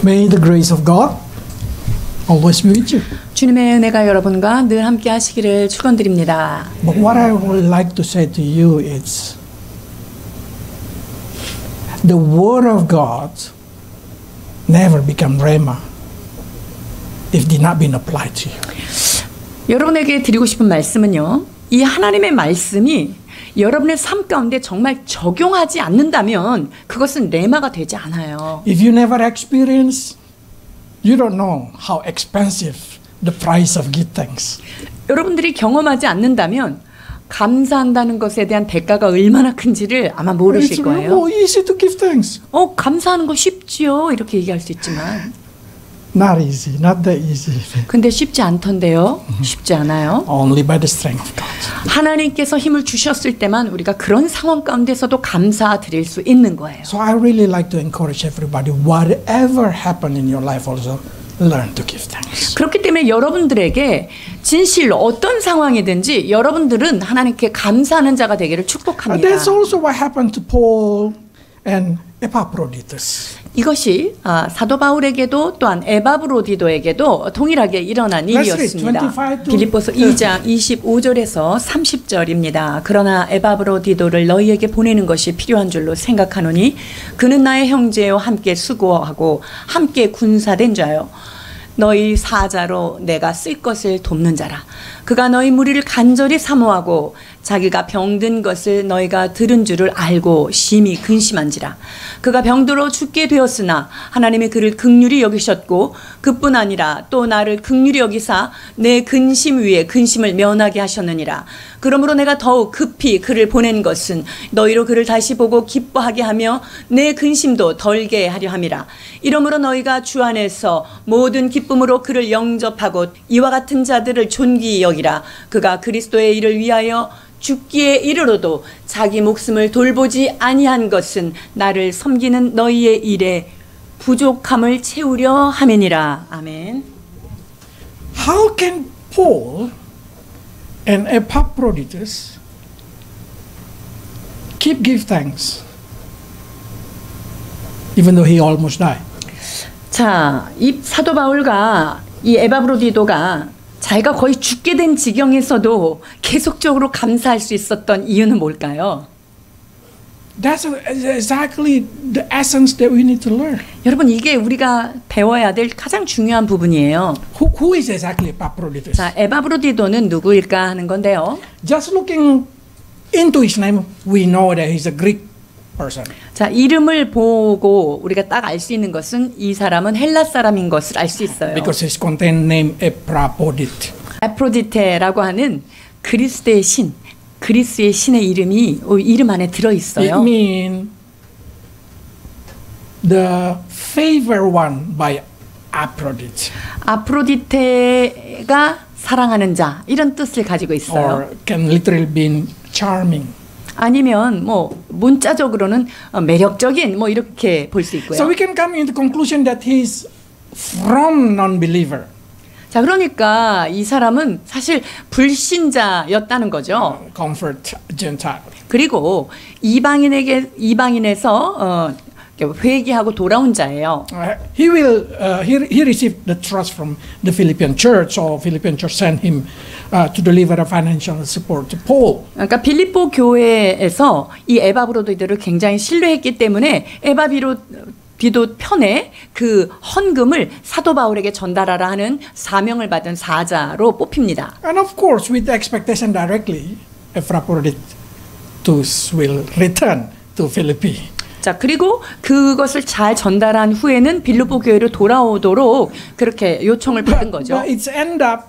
May the grace of God always be with you. 주님의 은혜가 여러분과 늘 함께 하시기를 축원드립니다. But what I would like to say to you is the word of God never become rhema if it did not been applied to you. 여러분에게 드리고 싶은 말씀은요. 이 하나님의 말씀이 여러분의 삶 가운데 정말 적용하지 않는다면 그것은 레마가 되지 않아요. If you never experience, you don't know how expensive the price of give thanks. 여러분들이 경험하지 않는다면 감사한다는 것에 대한 대가가 얼마나 큰지를 아마 모르실 거예요. It's easy to give thanks. 감사하는 거 쉽지요. 이렇게 얘기할 수 있지만 Not easy, not that easy. 근데 쉽지 않던데요. 쉽지 않아요. Only by the strength of God. 하나님께서 힘을 주셨을 때만 우리가 그런 상황 가운데서도 감사드릴 수 있는 거예요. So I really like to encourage everybody, whatever happened in your life also, learn to give thanks. 그렇기 때문에 여러분들에게 진실로 어떤 상황이든지 여러분들은 하나님께 감사하는 자가 되기를 축복합니다. That's also what happened to Paul and Epaphroditus. 이것이 사도 바울에게도 또한 에바브로디도에게도 동일하게 일어난 일이었습니다. 빌립보서 2장 25절에서 30절입니다. 그러나 에바브로디도를 너희에게 보내는 것이 필요한 줄로 생각하노니 그는 나의 형제요 함께 수고하고 함께 군사된 자요 너희 사자로 내가 쓸 것을 돕는 자라. 그가 너희 무리를 간절히 사모하고 자기가 병든 것을 너희가 들은 줄을 알고 심히 근심한지라. 그가 병들어 죽게 되었으나 하나님이 그를 긍휼히 여기셨고 그뿐 아니라 또 나를 긍휼히 여기사 내 근심 위에 근심을 면하게 하셨느니라. 그러므로 내가 더욱 급히 그를 보낸 것은 너희로 그를 다시 보고 기뻐하게 하며 내 근심도 덜게 하려 함이라. 이러므로 너희가 주 안에서 모든 기쁨으로 그를 영접하고 이와 같은 자들을 존귀히 여기라. 그가 그리스도의 일을 위하여 죽기에 이르러도 자기 목숨을 돌보지 아니한 것은 나를 섬기는 너희의 일에 부족함을 채우려 함이니라. 아멘. How can Paul and Epaphroditus give thanks even though he almost died? 자, 이 사도 바울과 이 에바브로디도가 자기가 거의 죽게 된 지경에서도 계속적으로 감사할 수 있었던 이유는 뭘까요? That's exactly the essence that we need to learn. 여러분 이게 우리가 배워야 될 가장 중요한 부분이에요. Who is exactly Epaphroditus? 자, 에바브로디도는 누구일까 하는 건데요. Just looking into his name, we know that he's a Greek person. 자, 이름을 보고 우리가 딱 알 수 있는 것은 이 사람은 헬라 사람인 것을 알 수 있어요. Because his contained name Epaphrodite. 아프로디테라고 하는 그리스의 신, 그리스의 신의 이름이 이름 안에 들어 있어요. It means the favored one by Aphrodite. 아프로디테가 사랑하는 자 이런 뜻을 가지고 있어요. Or can literally mean charming. 아니면 뭐 문자적으로는 매력적인 뭐 이렇게 볼 수 있고요. So we can come into conclusion that he's from non-believer. 자, 그러니까 이 사람은 사실 불신자였다는 거죠. Comfort Gentile. 그리고 이방인에서 회개하고 돌아온 자예요. He received the trust from the Philippian church, so Philippian church sent him to deliver a financial support to Paul. 그러니까 빌립보 교회에서 이 에바브로디도를 굉장히 신뢰했기 때문에 에바비도 편에 그 헌금을 사도 바울에게 전달하라 하는 사명을 받은 사자로 뽑힙니다. And of course, with the expectation directly, Epaphroditus will return to Philippi. 자, 그리고 그것을 잘 전달한 후에는 빌립보 교회로 돌아오도록 그렇게 요청을 받은 거죠. But it's end up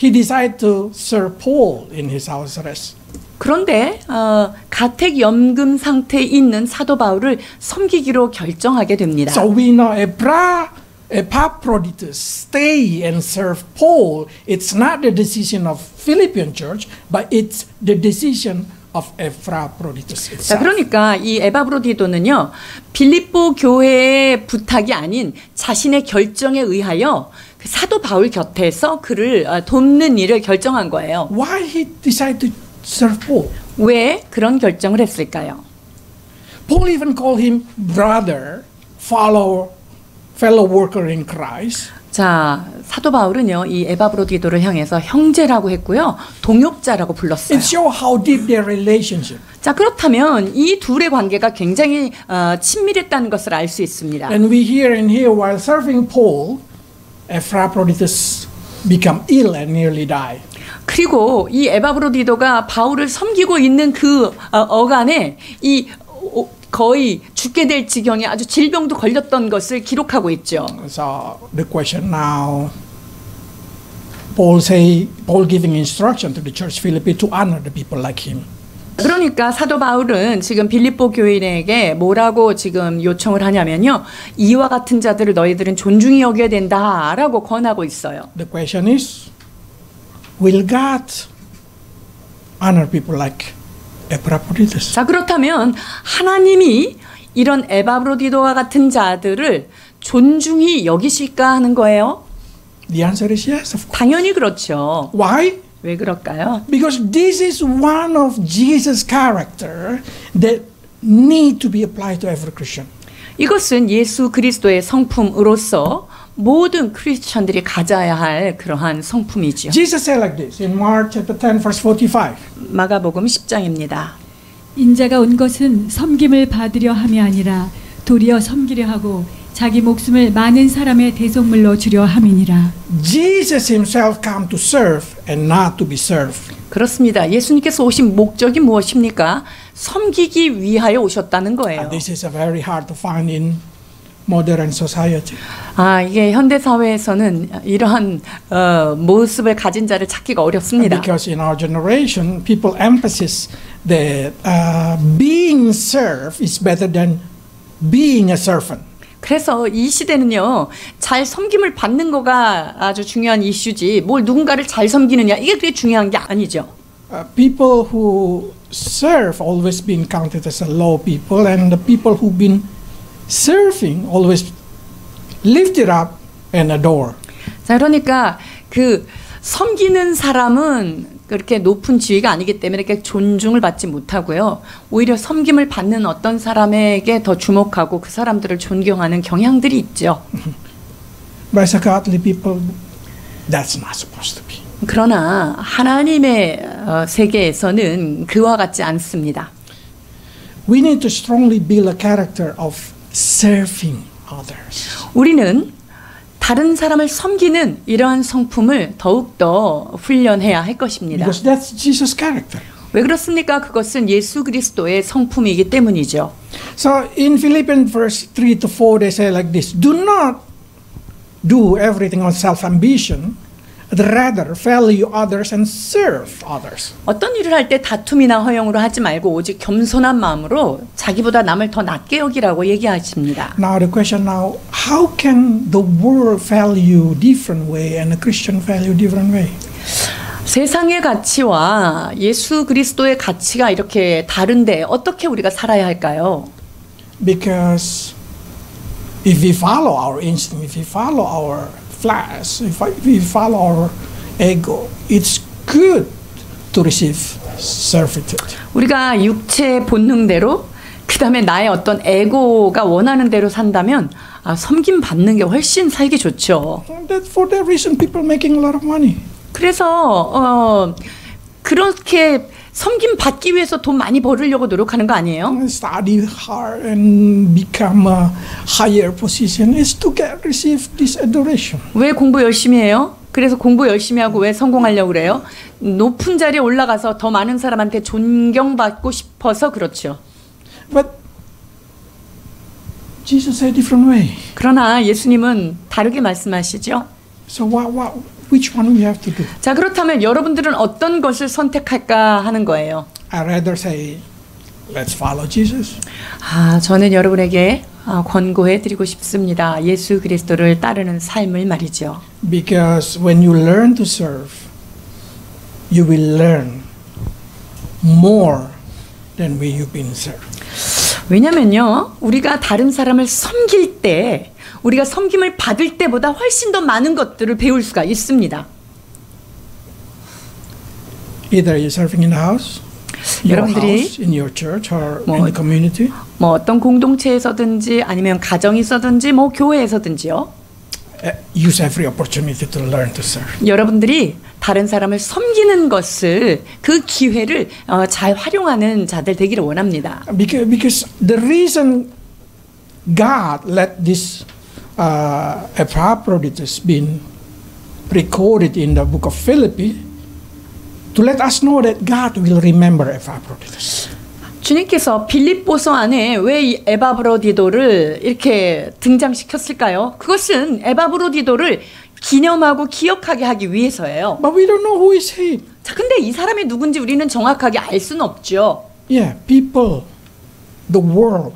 he decided to serve Paul in his house arrest. 그런데 가택 연금 상태에 있는 사도 바울을 섬기기로 결정하게 됩니다. So we know Epaphroditus stay and serve Paul. It's not the decision of Philippian church, but it's the decision of Epaphroditus itself. 자, 그러니까 이 에바브로디도는요 빌립보 교회의 부탁이 아닌 자신의 결정에 의하여 그 사도 바울 곁에서 그를 돕는 일을 결정한 거예요. Why he decided to serve Paul? 왜 그런 결정을 했을까요? Paul even called him brother, follower fellow worker in Christ. 자, 사도 바울은요, 이 에바브로디도를 향해서 형제라고 했고요, 동역자라고 불렀어요. It shows how deep their relationship. 자, 그렇다면 이 둘의 관계가 굉장히 친밀했다는 것을 알 수 있습니다. And we hear in here while serving Paul, Epaphroditus become ill and nearly die. 그리고 이 에바브로디도가 바울을 섬기고 있는 그 어간에 이 거의 죽게 될 지경에 아주 질병도 걸렸던 것을 기록하고 있죠. So the question now, Paul giving instruction to the church Philippi to honor the people like him. 그러니까 사도 바울은 지금 빌립보 교인에게 뭐라고 지금 요청을 하냐면요, 이와 같은 자들을 너희들은 존중히 여겨야 된다라고 권하고 있어요. The question is, will God honor people like Epaphroditus? 자, 그렇다면 하나님이 이런 에바브로디도와 같은 자들을 존중히 여기실까 하는 거예요? The answer is yes, of course. 당연히 그렇죠. Why? 왜 그럴까요? Because this is one of Jesus' character that need to be applied to every Christian. 이것은 예수 그리스도의 성품으로서 모든 크리스천들이 가져야 할 그러한 성품이지요. Jesus said like this in Mark chapter 10 verse 45. 마가복음 10장입니다. 인자가 온 것은 섬김을 받으려 함이 아니라 도리어 섬기려 하고 자기 목숨을 많은 사람의 대속물로 주려 함이니라. Jesus himself came to serve and not to be served. 그렇습니다. 예수님께서 오신 목적이 무엇입니까? 섬기기 위하여 오셨다는 거예요. And this is very hard to find in modern society. 이게 현대 사회에서는 이러한 모습을 가진 자를 찾기가 어렵습니다. Because in our generation, people emphasize that being served is better than being a servant. 그래서 이 시대는요, 잘 섬김을 받는 거가 아주 중요한 이슈지, 뭘 누군가를 잘 섬기느냐, 이게 그게 중요한 게 아니죠. People who serve always been counted as a low people, and the people who've been serving always lifted up and adored. 자, 그러니까 그 섬기는 사람은 그렇게 높은 지위가 아니기 때문에 이렇게 존중을 받지 못하고요. 오히려 섬김을 받는 어떤 사람에게 더 주목하고 그 사람들을 존경하는 경향들이 있죠. But as a godly people, that's not supposed to be. 그러나 하나님의 세계에서는 그와 같지 않습니다. We need to strongly build a character of serving others. 우리는 다른 사람을 섬기는 이러한 성품을 더욱더 훈련해야 할 것입니다. Because that's Jesus' character. 왜 그렇습니까? 그것은 예수 그리스도의 성품이기 때문이죠. So in Philippians verse 3 to 4 they say like this, do not do everything on self-ambition, but rather value others and serve others. 어떤 일을 할 때 다툼이나 허영으로 하지 말고 오직 겸손한 마음으로 자기보다 남을 더 낮게 여기라고 얘기하십니다. Now the question now, how can the world value different way and a Christian value different way? 세상의 가치와 예수 그리스도의 가치가 이렇게 다른데 어떻게 우리가 살아야 할까요? Because if we follow our instinct, if we follow our flesh, if we follow our ego, it's good to receive servitude. 우리가 육체 본능대로 그다음에 나의 어떤 에고가 원하는 대로 산다면 섬김 받는 게 훨씬 살기 좋죠. For that reason, people making a lot of money. 그래서 그렇게 섬김 받기 위해서 돈 많이 벌으려고 노력하는 거 아니에요? Study hard and become a higher position is to receive this adoration. 왜 공부 열심히 해요? 그래서 공부 열심히 하고 왜 성공하려고 그래요? 높은 자리에 올라가서 더 많은 사람한테 존경받고 싶어서 그렇죠. But Jesus said different way. 그러나 예수님은 다르게 말씀하시죠. So which one we have to do? 자, 그렇다면 여러분들은 어떤 것을 선택할까 하는 거예요. I rather say, let's follow Jesus. 저는 여러분에게 권고해 드리고 싶습니다. 예수 그리스도를 따르는 삶을 말이죠. Because when you learn to serve, you will learn more than when you've been served. 왜냐면요, 우리가 다른 사람을 섬길 때, 우리가 섬김을 받을 때보다 훨씬 더 많은 것들을 배울 수가 있습니다. Either you're serving in the house, 여러분들이 house, in your church or in the community. 뭐 어떤 공동체에서든지 아니면 가정에서든지 뭐 교회에서든지요. Use every opportunity to learn to serve. 여러분들이 다른 사람을 섬기는 것을 그 기회를 잘 활용하는 자들 되기를 원합니다. Because the reason God let this Epaphroditus been recorded in the book of Philippi to let us know that God will remember Epaphroditus. 주님께서 빌립보서 안에 왜 이 에바브로디도를 이렇게 등장시켰을까요? 그것은 에바브로디도를 기념하고 기억하게 하기 위해서예요. But we don't know who is he. 자, 근데 이 사람이 누군지 우리는 정확하게 알 수는 없죠. Yeah, people, the world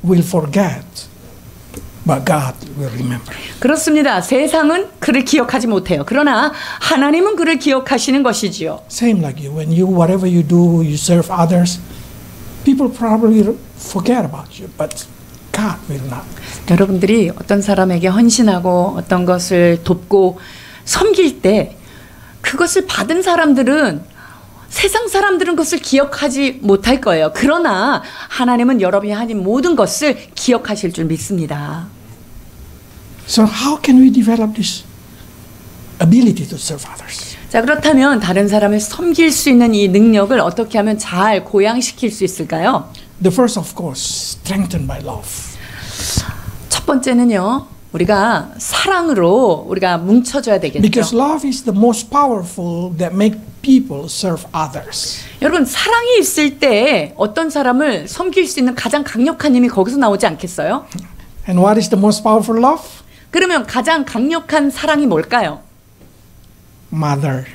will forget, but God will remember. 그렇습니다. 세상은 그를 기억하지 못해요. 그러나 하나님은 그를 기억하시는 것이지요. Same like you. When you, whatever you do, you serve others, people probably forget about you, but God will not. 여러분들이 어떤 사람에게 헌신하고 어떤 것을 돕고 섬길 때 그것을 받은 사람들은 세상 사람들은 그것을 기억하지 못할 거예요. 그러나 하나님은 여러분이 하신 모든 것을 기억하실 줄 믿습니다. So how can we develop this ability to serve others? 자, 그렇다면 다른 사람을 섬길 수 있는 이 능력을 어떻게 하면 잘 고양시킬 수 있을까요? The first, of course, strengthened by love. 첫 번째는요, 우리가 사랑으로 우리가 뭉쳐져야 되겠죠. Because love is the most powerful that make people serve others. 여러분, 사랑이 있을 때 어떤 사람을 섬길 수 있는 가장 강력한 힘이 거기서 나오지 않겠어요? And what is the most powerful love? 그러면 가장 강력한 사랑이 뭘까요? Mother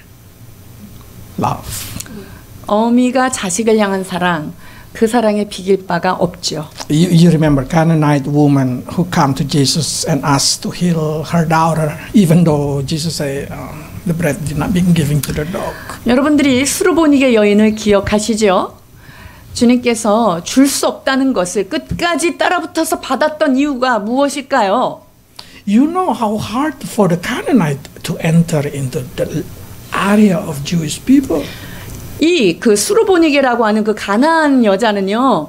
love. 어미가 자식을 향한 사랑, 그 사랑에 비길 바가 없죠. You remember Canaanite woman who came to Jesus and asked to heal her daughter, even though Jesus said the bread did not be given to the dog. 여러분들이 수르보니게 여인을 기억하시죠? 주님께서 줄 수 없다는 것을 끝까지 따라붙어서 받았던 이유가 무엇일까요? You know how hard for the Canaanite to enter into the area of Jewish people. 이 그 수르보니게라고 하는 그 가나안 여자는요,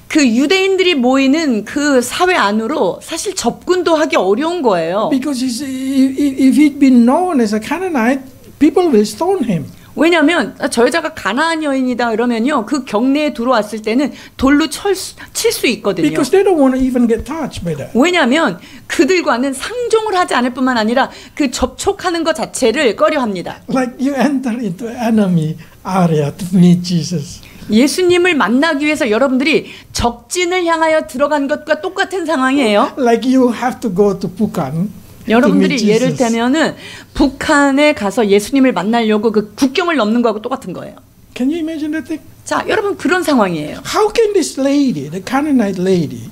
그 유대인들이 모이는 그 사회 안으로 사실 접근도 하기 어려운 거예요. Because if he'd been known as a Canaanite, people will stone him. 왜냐하면 저 여자가 가나안 여인이다 이러면요, 그 경내에 들어왔을 때는 돌로 칠 수 있거든요. Because they don't want to even get touched by that. 왜냐하면 그들과는 상종을 하지 않을 뿐만 아니라 그 접촉하는 것 자체를 꺼려합니다. Like you enter into enemy area to meet Jesus. 예수님을 만나기 위해서 여러분들이 적진을 향하여 들어간 것과 똑같은 상황이에요. Like you have to go to Bhutan. 여러분들이 예를 들면은 북한에 가서 예수님을 만나려고 그 국경을 넘는 거하고 똑같은 거예요. Can you imagine that thing? 자, 여러분 그런 상황이에요. How can this lady, the Canaanite lady,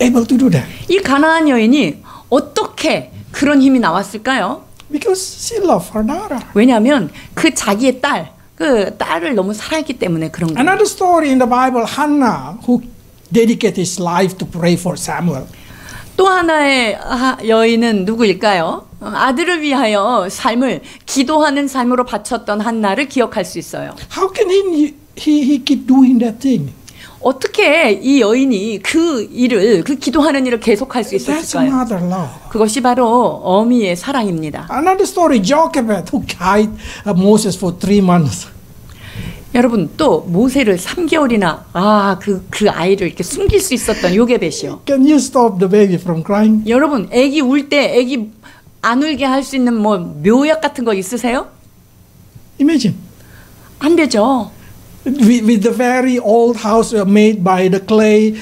able to do that? 이 가나안 여인이 어떻게 그런 힘이 나왔을까요? Because she loved her daughter. 왜냐하면 그 자기의 그 딸을 너무 사랑했기 때문에 그런 거예요. Another story in the Bible, Hannah, who dedicated his life to pray for Samuel. 또 하나의 여인은 누구일까요? 아들을 위하여 삶을 기도하는 삶으로 바쳤던 한나를 기억할 수 있어요. How can he keep doing that thing? 어떻게 이 여인이 그 일을, 그 기도하는 일을 계속할 수 That's 있었을까요? mother love. 그것이 바로 어미의 사랑입니다. Another story, Jochebed, who guided Moses for 3 months. 여러분, 또 모세를 3개월이나 그 아이를 이렇게 숨길 수 있었던 요게벳이요. Can you stop the baby from crying? 여러분, 아기 울 때 아기 안 울게 할 수 있는 뭐 묘약 같은 거 있으세요? Imagine. 안 되죠. With the very old house made by the clay,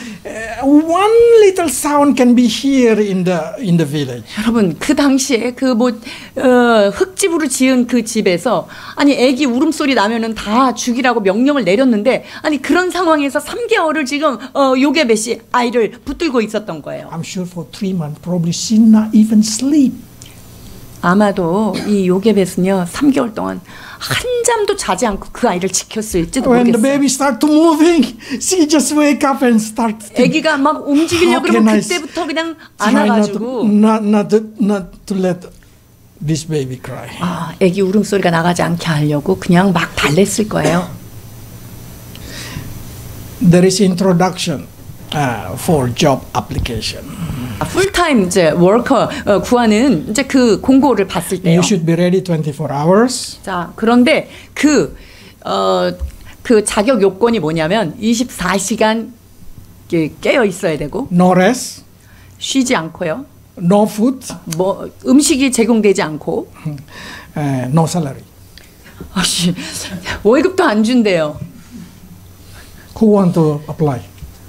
one little sound can be heard in the village. 여러분, 그 당시에 그 흙집으로 지은 그 집에서 아니 아기 울음소리 나면은 다 죽이라고 명령을 내렸는데 아니 그런 상황에서 3개월을 지금 요게벳이 아이를 붙들고 있었던 거예요. I'm sure for 3 months probably she not even sleep. 아마도 이 요게벳은요 3개월 동안 한 잠도 자지 않고 그 아이를 지켰을지도 When the 모르겠어요. baby start to moving, she just wake up and start. 아기가 막 움직이려고 그러면 그때부터 그냥 안아가지고 not to let this baby cry. 아기 울음소리가 나가지 않게 하려고 그냥 막 달랬을 거예요. there is introduction for job application. 풀타임 이제 워커 구하는 이제 그 공고를 봤을 때요. You should be ready 24 hours. 자, 그런데 그 자격 요건이 뭐냐면 24시간 깨어 있어야 되고 No rest. 쉬지 않고요. No food. 뭐 음식이 제공되지 않고 no salary. 아씨 월급도 안 준대요. Who want to apply?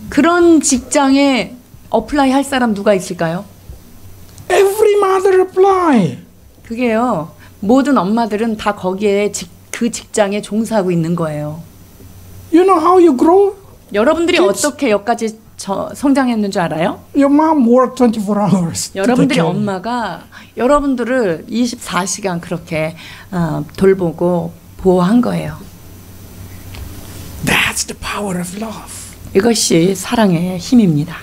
그런 직장에 어플라이 할 사람 누가 있을까요? Every mother apply. 그게요. 모든 엄마들은 다 거기에 그 직장에 종사하고 있는 거예요. You know how you grow? 여러분들이 어떻게 여기까지 성장했는 줄 알아요? Your mom worked 24 hours. 여러분들이 엄마가 여러분들을 24시간 그렇게 돌보고 보호한 거예요. That's the power of love. 이것이 사랑의 힘입니다.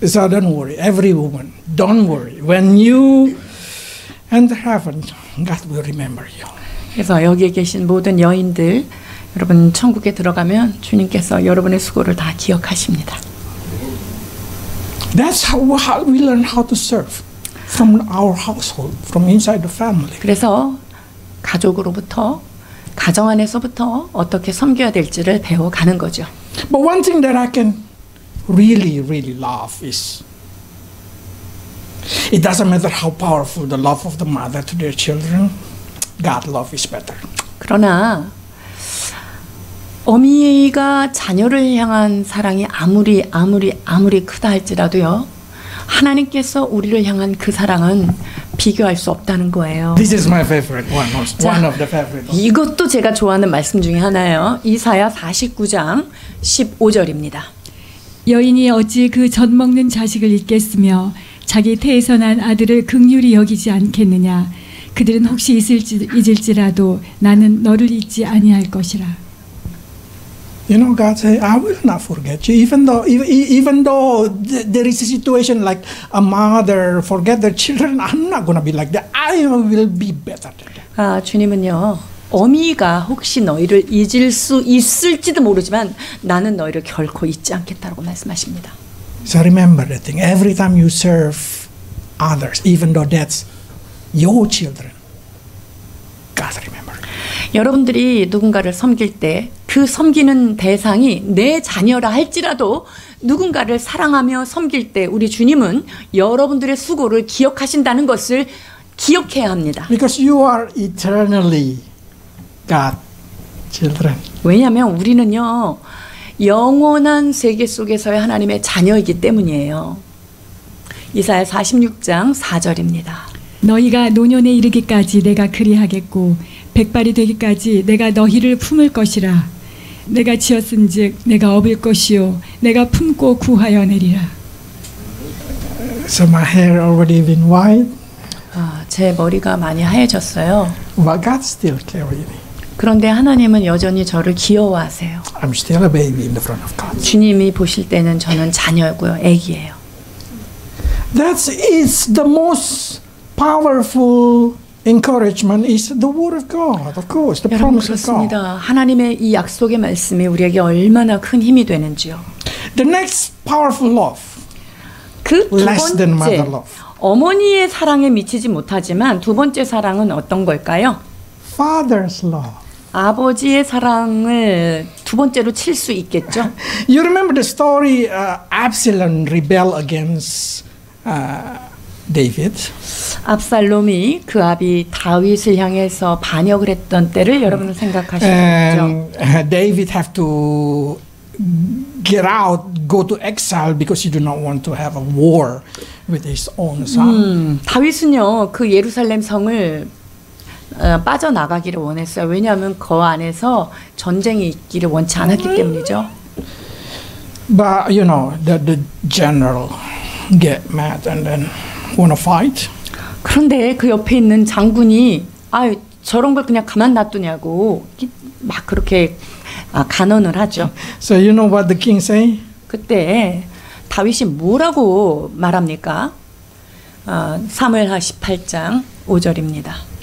So don't worry, every woman, don't worry. When you enter heaven, God will remember you. 그래서 여기에 계신 모든 여인들, 여러분 천국에 들어가면 주님께서 여러분의 수고를 다 기억하십니다. That's how we learn how to serve from our household, from inside the family. 그래서 가족으로부터, 가정 안에서부터 어떻게 섬겨야 될지를 배워가는 거죠. But one thing that I can really love is it doesn't matter how powerful the love of the mother to their children, God love is better. 그러나 어미가 자녀를 향한 사랑이 아무리 크다 할지라도요, 하나님께서 우리를 향한 그 사랑은 비교할 수 없다는 거예요. This is my favorite one. One of the favorite. 이것도 제가 좋아하는 말씀 중에 하나예요. 이사야 49장 15절입니다. 여인이 어찌 그 젖 먹는 자식을 잊겠으며 자기 태에서 난 아들을 긍휼히 여기지 않겠느냐. 그들은 혹시 잊을지라도 나는 너를 잊지 아니할 것이라. You know, God say, I will not forget you. Even though there is a situation like a mother forget their children, I'm not going to be like that. I will be better than that. 주님은요, 어미가 혹시 너희를 잊을 수 있을지도 모르지만 나는 너희를 결코 잊지 않겠다고 말씀하십니다. So remember that thing. Every time you serve others, even though that's your children, God remember. 여러분들이 누군가를 섬길 때 그 섬기는 대상이 내 자녀라 할지라도 누군가를 사랑하며 섬길 때 우리 주님은 여러분들의 수고를 기억하신다는 것을 기억해야 합니다. Because you are eternally God children. 왜냐하면 우리는요, 영원한 세계 속에서의 하나님의 자녀이기 때문이에요. 이사야 46장 4절입니다. 너희가 노년에 이르기까지 내가 그리하겠고 백발이 되기까지 내가 너희를 품을 것이라. 내가 지었은즉 내가 업을 것이요 내가 품고 구하여 내리라. So my hair already been white. 제 머리가 많이 하얘졌어요. But God still carry me. 그런데 하나님은 여전히 저를 귀여워하세요. I'm still a baby in the front of God. 주님이 보실 때는 저는 자녀고요, 아기예요. That is the most powerful encouragement is the word of God, of course, the 여러분 promise of God. 그렇습니다. 하나님의 이 약속의 말씀이 우리에게 얼마나 큰 힘이 되는지요. The next powerful love, 그 두 less than mother 번째, love. 어머니의 사랑에 미치지 못하지만 두 번째 사랑은 어떤 걸까요? Father's love. 아버지의 사랑을 두 번째로 칠 수 있겠죠? You remember the story Absalom rebelled against David? 압살롬이 그 아비 다윗을 향해서 반역을 했던 때를 여러분은 생각하시겠죠? And David have to get out, go to exile because he do not want to have a war with his own son. 다윗은요, 그 예루살렘 성을 빠져나가기를 원했어요. 왜냐하면 그 안에서 전쟁이 있기를 원치 않았기 때문이죠. But you know, the general get mad and then want to fight. 그런데 그 옆에 있는 장군이 저런 걸 그냥 가만 놔두냐고 막 그렇게 간언을 하죠. So you know what the king say? 그때 다윗이 뭐라고 말합니까? 사무엘하 18장 5절입니다.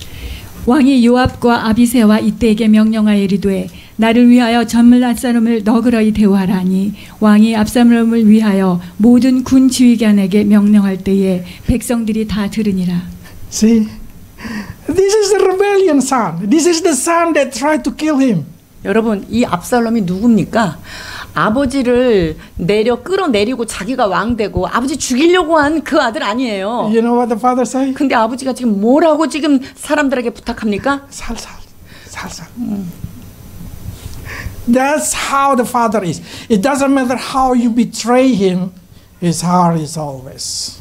왕이 요압과 아비새와 이때에게 명령하여 이르되 나를 위하여 전물 압살롬을 너그러이 대우하라니 왕이 압살롬을 위하여 모든 군 지휘관에게 명령할 때에 백성들이 다 들으니라. See, this is the rebellion son. This is the son that tried to kill him. 여러분, 이 압살롬이 누굽니까? 아버지를 끌어내리고 자기가 왕 되고 아버지 죽이려고 한 그 아들 아니에요. You know what the father say? 근데 아버지가 지금 뭐라고 지금 사람들에게 부탁합니까? 살살. That's how the father is. It doesn't matter how you betray him, his heart is always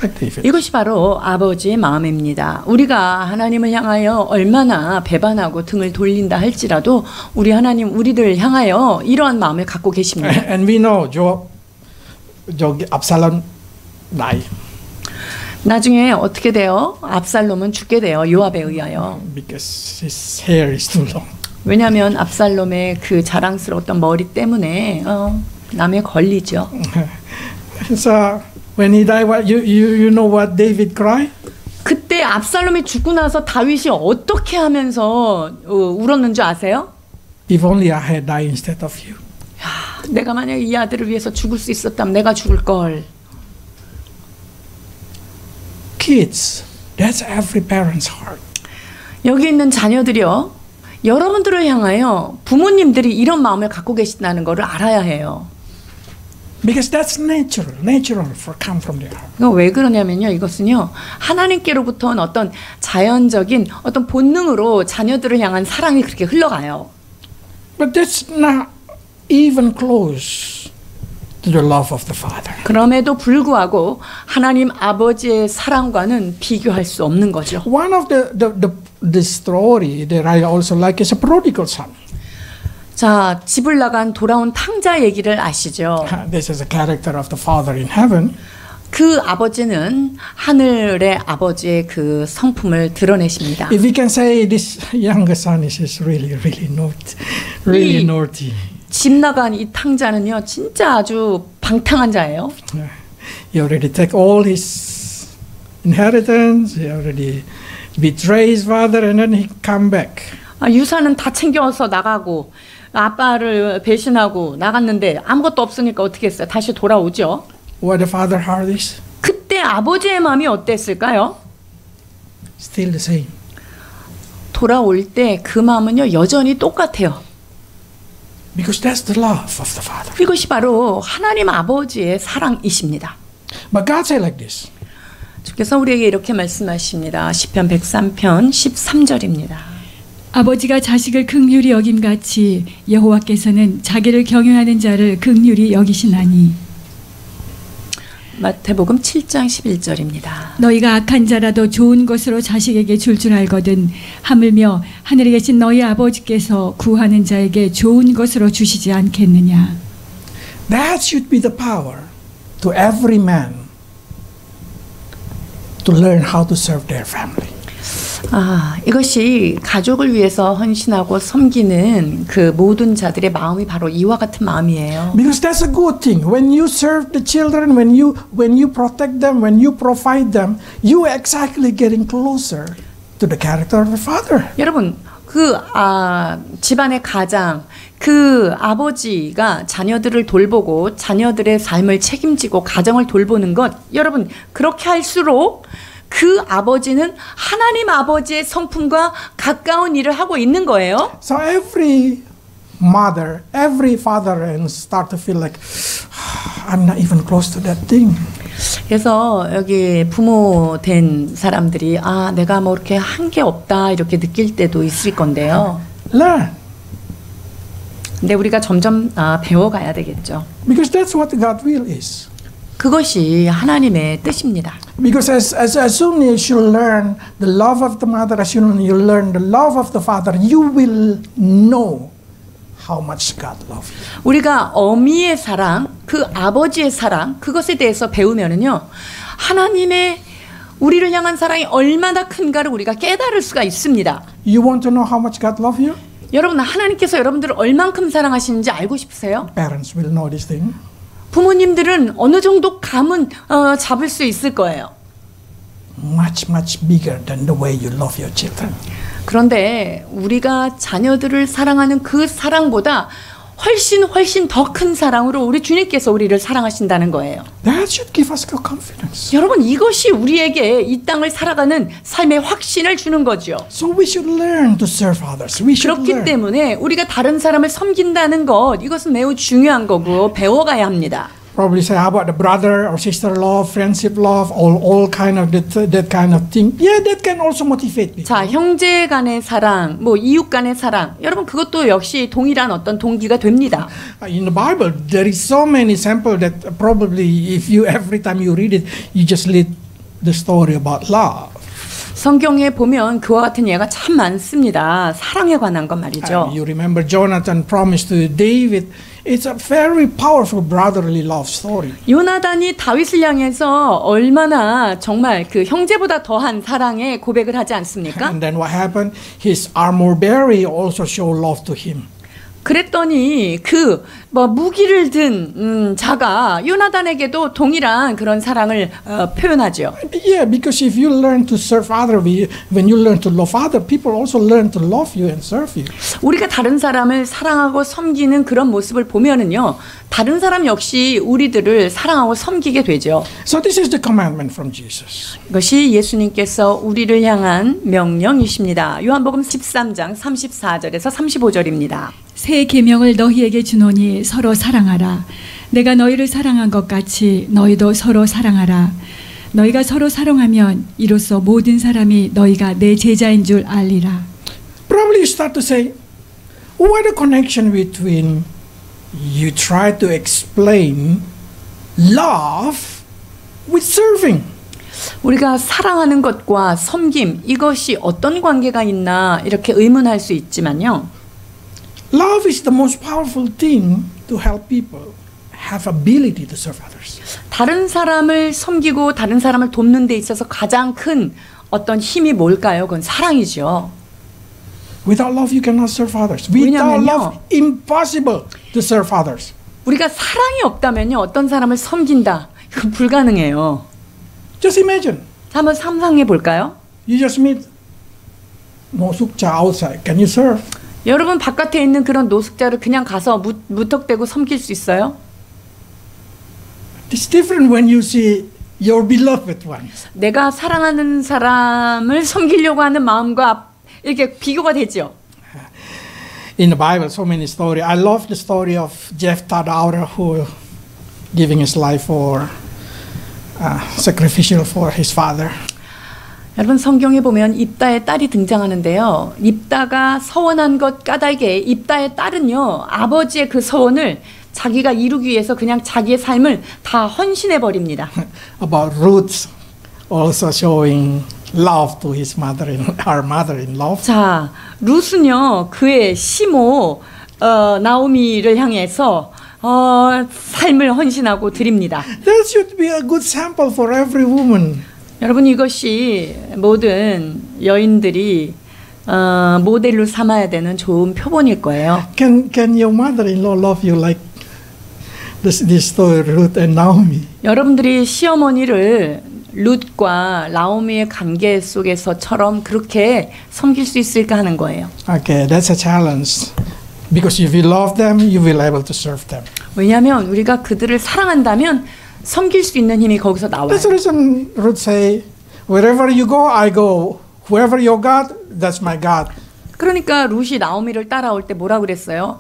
like David. 이것이 바로 아버지의 마음입니다. 우리가 하나님을 향하여 얼마나 배반하고 등을 돌린다 할지라도 우리 하나님 우리를 향하여 이러한 마음을 갖고 계십니다. And we know Absalom died. 나중에 어떻게 돼요? 압살롬은 죽게 돼요. 요압에 의하여. Because his hair is too long. 왜냐하면 압살롬의 그 자랑스러웠던 머리 때문에 남에 걸리죠. So when he died, you know what David cried? 그때 압살롬이 죽고 나서 다윗이 어떻게 하면서 울었는 줄 아세요? If only I had died instead of you. 야, 내가 만약 이 아들을 위해서 죽을 수 있었다면 내가 죽을 걸. Kids, that's every parent's heart. 여기 있는 자녀들이요. 여러분들을 향하여 부모님들이 이런 마음을 갖고 계신다는 것을 알아야 해요. Because that's natural for come from their heart. 이거 왜 그러냐면요. 이것은요. 하나님께로부터 온 어떤 자연적인 어떤 본능으로 자녀들을 향한 사랑이 그렇게 흘러가요. But that's not even close to the love of the Father. 그럼에도 불구하고 하나님 아버지의 사랑과는 비교할 수 없는 거죠. One of the story that I also like is a prodigal son. 자, 집을 나간 돌아온 탕자 얘기를 아시죠? This is a character of the Father in heaven. 그 아버지는 하늘의 아버지의 그 성품을 드러내십니다. If we can say this younger son is really naughty. 집 나간 이 탕자는요, 진짜 아주 방탕한 자예요. He already take all his inheritance. He already betray his father, and then he come back. 유산은 다 챙겨서 나가고 아빠를 배신하고 나갔는데 아무것도 없으니까 어떻게 했어요? 다시 돌아오죠. What the father heart is? 그때 아버지의 마음이 어땠을까요? Still the same. 돌아올 때 그 마음은요, 여전히 똑같아요. Because that's the love of the Father. 이것이 바로 하나님 아버지의 사랑이십니다. But God say like this. 주께서 우리에게 이렇게 말씀하십니다. 시편 103편 13절입니다. 아버지가 자식을 긍휼히 여김같이 여호와께서는 자기를 경외하는 자를 긍휼히 여기시나니. 마태복음 7장 11절입니다. 너희가 악한 자라도 좋은 것으로 자식에게 줄 알거든 하물며 하늘에 계신 너희 아버지께서 구하는 자에게 좋은 것으로 주시지 않겠느냐. That should be the power to every man to learn how to serve their family. 이것이 가족을 위해서 헌신하고 섬기는 그 모든 자들의 마음이 바로 이와 같은 마음이에요. Because that's a good thing. When you serve the children, when you protect them, when you provide them, you are exactly getting closer to the character of the Father. 여러분, 집안의 가장 그 아버지가 자녀들을 돌보고 자녀들의 삶을 책임지고 가정을 돌보는 것, 여러분 그렇게 할수록 그 아버지는 하나님 아버지의 성품과 가까운 일을 하고 있는 거예요. So every mother, every father, and start to feel like I'm not even close to that thing. 그래서 여기 부모 된 사람들이 내가 뭐 이렇게 한 게 없다 이렇게 느낄 때도 있을 건데요. Learn. 근데 우리가 점점 배워가야 되겠죠. Because that's what God's will is. 그것이 하나님의 뜻입니다. Because as soon as you learn the love of the mother, as soon as you learn the love of the father, you will know how much God loves you. 우리가 어미의 사랑, 그 아버지의 사랑, 그것에 대해서 배우면은요, 하나님의 우리를 향한 사랑이 얼마나 큰가를 우리가 깨달을 수가 있습니다. You want to know how much God loves you? 여러분, 하나님께서 여러분들을 얼만큼 사랑하시는지 알고 싶으세요? Parents will know this thing. 부모님들은 어느 정도 감은 잡을 수 있을 거예요. much bigger than the way you love your children. 그런데 우리가 자녀들을 사랑하는 그 사랑보다 훨씬 더 큰 사랑으로 우리 주님께서 우리를 사랑하신다는 거예요. That should give us good confidence. 여러분, 이것이 우리에게 이 땅을 살아가는 삶의 확신을 주는 거죠. So we should learn to serve others. We should 그렇기 learn. 때문에 우리가 다른 사람을 섬긴다는 것, 이것은 매우 중요한 거고 배워가야 합니다. Probably say, how about the brother or sister love, friendship love, all kind of that kind of thing. Yeah, that can also motivate people. 자, 형제 간의 사랑, 뭐 이웃 간의 사랑, 여러분 그것도 역시 동일한 어떤 동기가 됩니다. In the Bible, there is so many examples that probably if you every time you read it, you just read the story about love. 성경에 보면 그와 같은 예가 참 많습니다. 사랑에 관한 것 말이죠. You remember Jonathan promised to David. It's a very powerful brotherly love story. 요나단이 다윗을 향해서 얼마나 정말 그 형제보다 더한 사랑의 고백을 하지 않습니까? And then what happened? His armor bearer also showed love to him. 그랬더니 그 뭐 무기를 든 자가 요나단에게도 동일한 그런 사랑을 표현하죠. Yeah, because if you learn to serve other, when you learn to love other, people also learn to love you and serve you. 우리가 다른 사람을 사랑하고 섬기는 그런 모습을 보면은요, 다른 사람 역시 우리들을 사랑하고 섬기게 되죠. So this is the commandment from Jesus. 이것이 예수님께서 우리를 향한 명령이십니다. 요한복음 13장 34절에서 35절입니다. 새 계명을 너희에게 주노니 서로 사랑하라. 내가 너희를 사랑한 것 같이 너희도 서로 사랑하라. 너희가 서로 사랑하면 이로써 모든 사람이 너희가 내 제자인 줄 알리라. Probably you start to say, what a connection between you try to explain love with serving. 우리가 사랑하는 것과 섬김, 이것이 어떤 관계가 있나 이렇게 의문할 수 있지만요. Love is the most powerful thing to help people have ability to serve others. 다른 사람을 섬기고 다른 사람을 돕는 데 있어서 가장 큰 어떤 힘이 뭘까요? 그건 사랑이죠. Without love, you cannot serve others. Without love, impossible to serve others. 우리가 사랑이 없다면요, 어떤 사람을 섬긴다, 이건 불가능해요. Just imagine. 한번 상상해 볼까요? You just meet 노숙자 outside. Can you serve? 여러분 바깥에 있는 그런 노숙자를 그냥 가서 무턱대고 섬길 수 있어요? It's different when you see your beloved ones. 내가 사랑하는 사람을 섬기려고 하는 마음과 이렇게 비교가 되죠. In the Bible, so many stories. I love the story of Jephthah the elder who giving his life for sacrificial for his father. 여러분 성경에 보면 입다의 딸이 등장하는데요. 입다가 서원한 것 까닭에 입다의 딸은요, 아버지의 그 서원을 자기가 이루기 위해서 그냥 자기의 삶을 다 헌신해 버립니다. About Ruth also showing love to his her mother-in-law. 자, 룻은요 그의 시모 나오미를 향해서 삶을 헌신하고 드립니다. That should be a good sample for every woman. 여러분 이것이 모든 여인들이 모델로 삼아야 되는 좋은 표본일 거예요. Can your mother-in-law love you like this story, Ruth and Naomi? 여러분들이 시어머니를 룻과 나오미의 관계 속에서처럼 그렇게 섬길 수 있을까 하는 거예요. Okay, that's a challenge. Because if you love them, you will be able to serve them. 왜냐하면 우리가 그들을 사랑한다면 섬길 수 있는 힘이 거기서 나와요. That's the reason Ruth say, wherever you go, I go. Whoever your God, that's my God. 그러니까 룻이 나오미를 따라올 때 뭐라 그랬어요?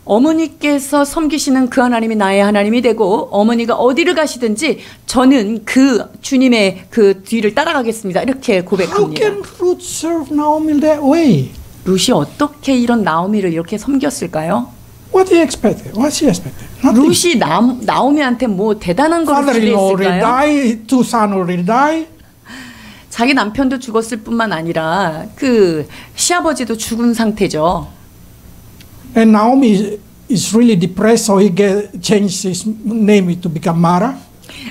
어머니께서 섬기시는 그 하나님이 나의 하나님이 되고 어머니가 어디를 가시든지 저는 그 주님의 그 뒤를 따라가겠습니다. 이렇게 고백합니다. How can Ruth serve Naomi that way? 룻이 어떻게 이런 나오미를 이렇게 섬겼을까요? What he expected? What she expected? 룻이 나오미한테 뭐 대단한 걸 Father-in-law already 기대했을까요? died, two sons already died. 자기 남편도 죽었을 뿐만 아니라 그 시아버지도 죽은 상태죠. And Naomi is really depressed, so he changed his name to become Mara.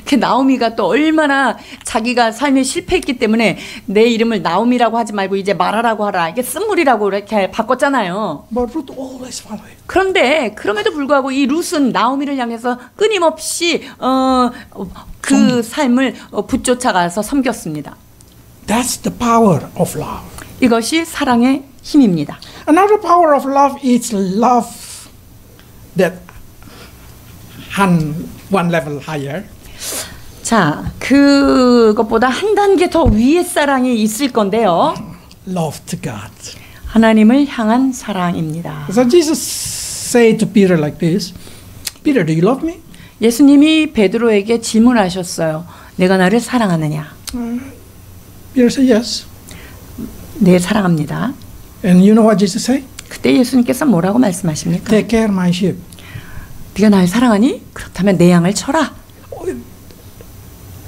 그 나오미가 또 얼마나 자기가 삶에 실패했기 때문에 내 이름을 나오미라고 하지 말고 이제 마라라고 하라. 이게 쓴물이라고 이렇게 바꿨잖아요. But Ruth always followed him. 그런데 그럼에도 불구하고 이 룻은 나오미를 향해서 끊임없이 그 삶을 붙쫓아가서 섬겼습니다. That's the power of love. 이것이 사랑의 힘입니다. Another power of love is love that one level higher. 자, 그것보다 한 단계 더 위의 사랑이 있을 건데요. Love to God. 하나님을 향한 사랑입니다. So Jesus said to Peter like this, Peter, do you love me? 예수님이 베드로에게 질문하셨어요. 내가 나를 사랑하느냐? Peter said yes. 네, 사랑합니다. And you know what Jesus said? 그때 예수님께서 뭐라고 말씀하십니까? Take care of my sheep. 네가 날 사랑하니? 그렇다면 내 양을 쳐라.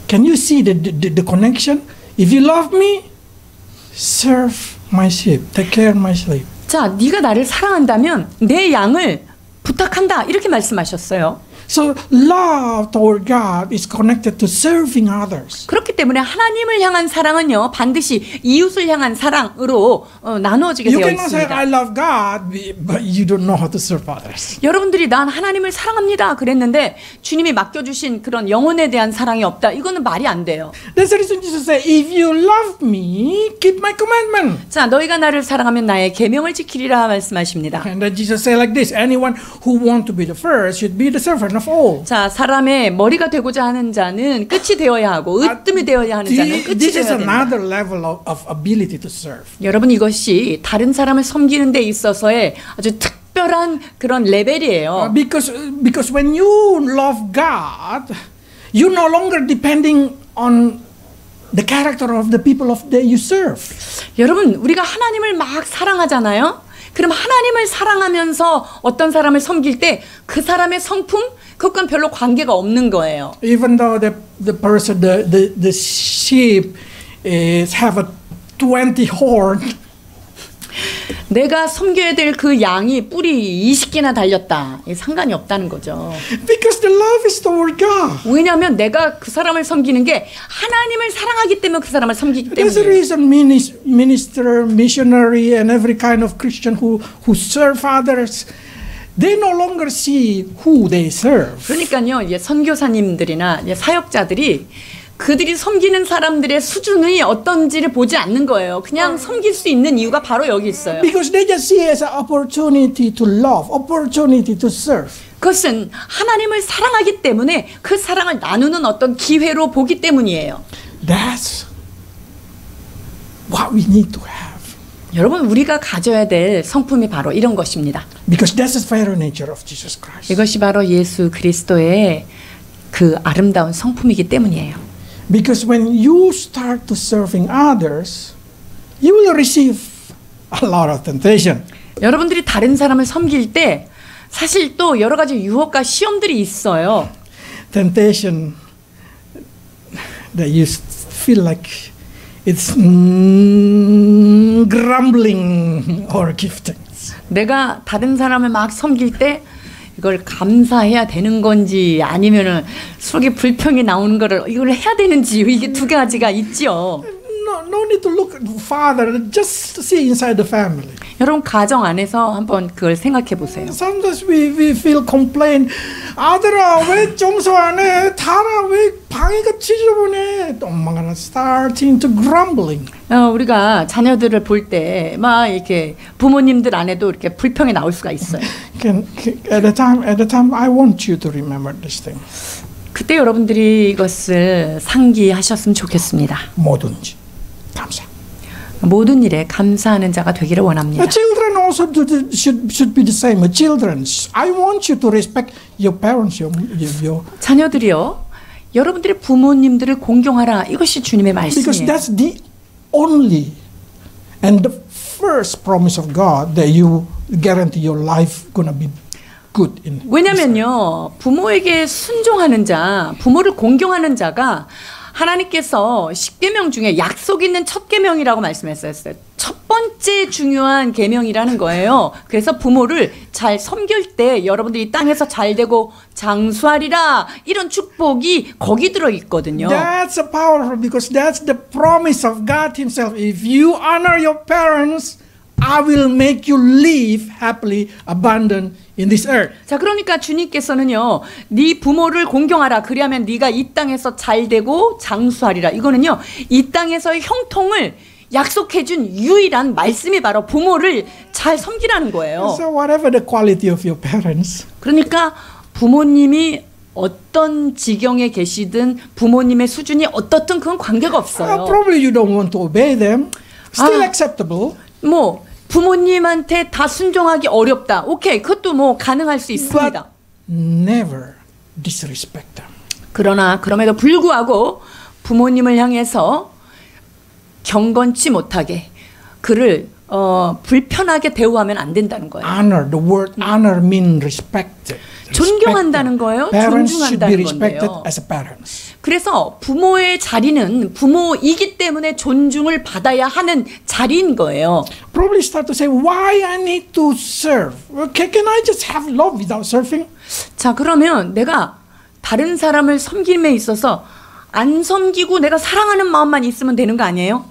Can you see the connection? If you love me, serve my sheep. Take care of my sheep. 자, 네가 나를 사랑한다면 내 양을 부탁한다. 이렇게 말씀하셨어요. So love toward God is connected to serving others. 그렇기 때문에 하나님을 향한 사랑은요 반드시 이웃을 향한 사랑으로 나누어지게 You 되어 cannot say 있습니다. I love God, but you don't know how to serve others. 여러분들이 난 하나님을 사랑합니다 그랬는데 주님이 맡겨주신 그런 영혼에 대한 사랑이 없다. 이거는 말이 안 돼요. That's the reason Jesus said, if you love me, keep my commandment. 자, 너희가 나를 사랑하면 나의 계명을 지키리라 말씀하십니다. And then Jesus said like this, anyone who wants to be the first should be the servant of all. 자, 사람의 머리가 되고자 하는 자는 끝이 되어야 하고 으뜸이 되어야 하는 자는 끝이 This is 되어야 된다. another level of ability to serve. 여러분 이것이 다른 사람을 섬기는 데 있어서의 아주 특별한 그런 레벨이에요. Because when you love God, you're no longer depending on the character of the people of that you serve. 여러분 우리가 하나님을 막 사랑하잖아요. 그럼 하나님을 사랑하면서 어떤 사람을 섬길 때 그 사람의 성품 그것과는 별로 관계가 없는 거예요. Even though the person, the sheep have a 20 horn. 내가 섬겨야 될 그 양이 뿔이 20개나 달렸다. 상관이 없다는 거죠. Because the love is toward God. 왜냐하면 내가 그 사람을 섬기는 게 하나님을 사랑하기 때문에 그 사람을 섬기기 That's the 때문에. reason minister, missionary, and every kind of Christian who serve others, they no longer see who they serve. 그러니까요, 이제 선교사님들이나 이제 사역자들이 그들이 섬기는 사람들의 수준이 어떤지를 보지 않는 거예요. 그냥 섬길 수 있는 이유가 바로 여기 있어요. Because they just see it as an opportunity to love, opportunity to serve. 그것은 하나님을 사랑하기 때문에 그 사랑을 나누는 어떤 기회로 보기 때문이에요. That's what we need to have. 여러분 우리가 가져야 될 성품이 바로 이런 것입니다. Because that's the very nature of Jesus Christ. 이것이 바로 예수 그리스도의 그 아름다운 성품이기 때문이에요. Because when you start to serving others, you will receive a lot of temptation. 여러분들이 다른 사람을 섬길 때 사실 또 여러 가지 유혹과 시험들이 있어요. Temptation that you feel like it's grumbling or gifting. 내가 다른 사람을 막 섬길 때 이걸 감사해야 되는 건지 아니면은 속에 불평이 나오는 거를 이걸 해야 되는지 이게 두 가지가 있죠. No need to look farther. Just see inside the family. 여러분 가정 안에서 한번 그걸 생각해 보세요. Sometimes we feel complain. 아들아 왜 청소 안 해? 달아 왜 방이가 지저분해? 엄마가 starting to grumbling. 우리가 자녀들을 볼 때 막 이렇게 부모님들 안에도 이렇게 불평이 나올 수가 있어요. At the time, I want you to remember this thing. 그때 여러분들이 이것을 상기하셨으면 좋겠습니다. 뭐든지 감사. 모든 일에 감사하는 자가 되기를 원합니다. Children also should be the same. Children, I want you to respect your parents. Your 자녀들이요, 여러분들의 부모님들을 공경하라. 이것이 주님의 Because 말씀이에요. that's the only and the first promise of God that you guarantee your life gonna be good in. 왜냐면요, 부모에게 순종하는 자, 부모를 공경하는 자가 하나님께서 10계명 중에 약속 있는 첫 계명이라고 말씀했어요. 첫 번째 중요한 계명이라는 거예요. 그래서 부모를 잘 섬길 때 여러분들이 이 땅에서 잘 되고 장수하리라, 이런 축복이 거기 들어 있거든요. That's powerful because that's the promise of God Himself. If you honor your parents, I will make you live happily, abundant in this earth. 자, 그러니까 주님께서는요, 네 부모를 공경하라. 그리하면 네가 이 땅에서 잘 되고 장수하리라. 이거는요, 이 땅에서의 형통을 약속해준 유일한 말씀이 바로 부모를 잘 섬기라는 거예요. So whatever the quality of your parents, 그러니까 부모님이 어떤 지경에 계시든 부모님의 수준이 어떻든 그건 관계가 없어요. probably you don't want to obey them. Still acceptable. 뭐 부모님한테 다 순종하기 어렵다. 오케이, 그것도 뭐 가능할 수 있습니다. But never disrespect them. 그러나 그럼에도 불구하고 부모님을 향해서 경건치 못하게 그를 불편하게 대우하면 안 된다는 거예요. Honor, the word honor means respect. 존경한다는 거예요. Parents should be 존중한다는 respected 건데요. as parents. 그래서 부모의 자리는 부모이기 때문에 존중을 받아야 하는 자리인 거예요. Probably start to say, why I need to serve? Can I just have love without serving? 자, 그러면 내가 다른 사람을 섬김에 있어서 안 섬기고 내가 사랑하는 마음만 있으면 되는 거 아니에요?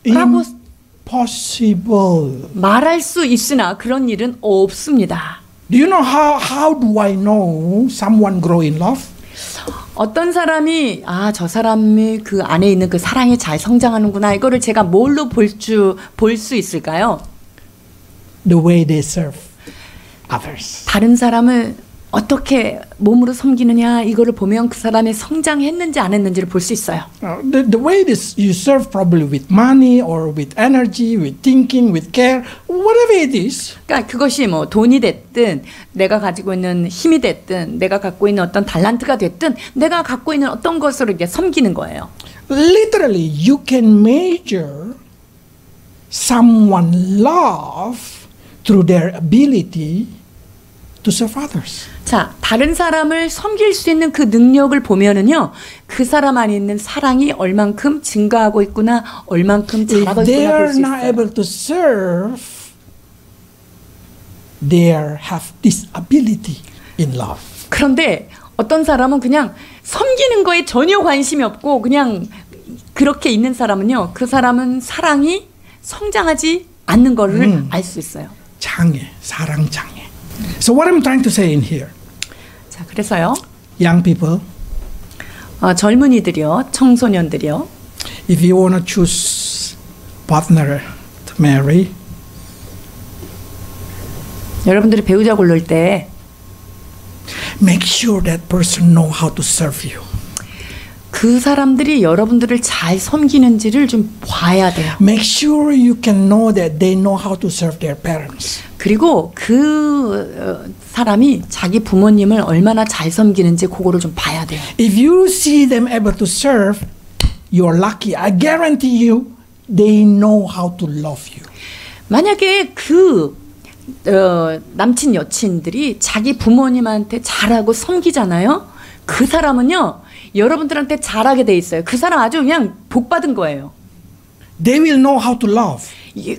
라고 Impossible. 말할 수 있으나 그런 일은 없습니다. Do you know how do I know someone grow in love? 어떤 사람이 저 사람이 그 안에 있는 그 사랑이 잘 성장하는구나. 이거를 제가 뭘로 볼 수 있을까요? The way they serve others. 다른 사람을 어떻게 몸으로 섬기느냐 이거를 보면 그 사람이 성장했는지 안 했는지를 볼 수 있어요. The way you serve probably with money or with energy, with thinking, with care, whatever it is. 그러니까 그것이 뭐 돈이 됐든 내가 가지고 있는 힘이 됐든 내가 갖고 있는 어떤 달란트가 됐든 내가 갖고 있는 어떤 것으로 이렇게 섬기는 거예요. Literally, you can measure someone's love through their ability to serve others. 자, 다른 사람을 섬길 수 있는 그 능력을 보면은요, 그 사람 안에 있는 사랑이 얼만큼 증가하고 있구나, 얼만큼 잘하고 If they 있구나 볼 are 수 not 있어요. able to serve, they have this ability in love. 그런데 어떤 사람은 그냥 섬기는 거에 전혀 관심이 없고 그냥 그렇게 있는 사람은요, 그 사람은 사랑이 성장하지 않는 거를 알 수 있어요. 장애, 사랑 장애. So what I'm trying to say in here, 자, 그래서요, young people, 젊은이들이요, 청소년들이요, if you want to choose partner to marry, 여러분들이 배우자 고를 때 make sure that person know how to serve you. 그 사람들이 여러분들을 잘 섬기는지를 좀 봐야 돼요. Make sure you can know that they know how to serve their parents. 그리고 그 사람이 자기 부모님을 얼마나 잘 섬기는지 그거를 좀 봐야 돼요. If you see them able to serve, you're lucky. I guarantee you, they know how to love you. 만약에 그 남친 여친들이 자기 부모님한테 잘하고 섬기잖아요. 그 사람은요, 여러분들한테 잘하게 돼 있어요. 그 사람 아주 그냥 복 받은 거예요. They will know how to love.